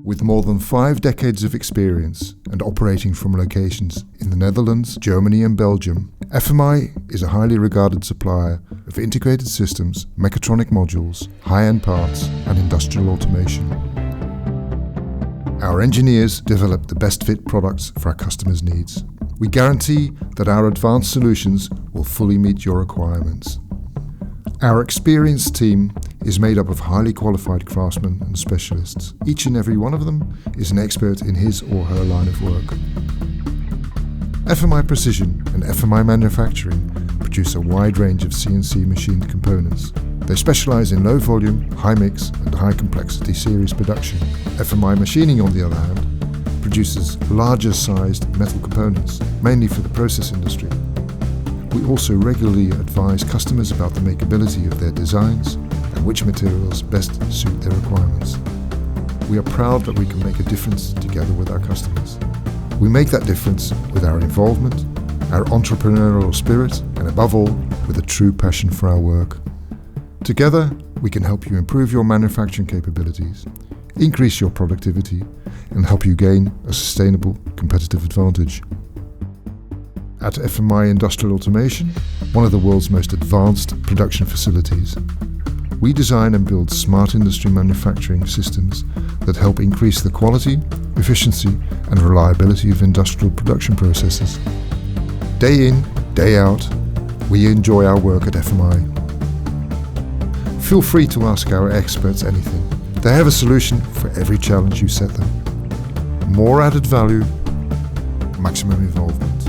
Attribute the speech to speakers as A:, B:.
A: With more than 5 decades of experience and operating from locations in the Netherlands, Germany and Belgium, Fmi is a highly regarded supplier of integrated systems, mechatronic modules, high-end parts and industrial automation. Our engineers develop the best fit products for our customers' needs. We guarantee that our advanced solutions will fully meet your requirements. Our experienced team is made up of highly qualified craftsmen and specialists. Each and every one of them is an expert in his or her line of work. Fmi Precision and Fmi Manufacturing produce a wide range of CNC machined components. They specialize in low volume, high mix and high complexity series production. Fmi Machining, on the other hand, produces larger sized metal components, mainly for the process industry. We also regularly advise customers about the makeability of their designs and which materials best suit their requirements. We are proud that we can make a difference together with our customers. We make that difference with our involvement, our entrepreneurial spirit, and above all, with a true passion for our work. Together, we can help you improve your manufacturing capabilities, increase your productivity, and help you gain a sustainable competitive advantage. At Fmi Industrial Automation, one of the world's most advanced production facilities, we design and build smart industry manufacturing systems that help increase the quality, efficiency and reliability of industrial production processes. Day in, day out, we enjoy our work at Fmi. Feel free to ask our experts anything. They have a solution for every challenge you set them. More added value, maximum involvement.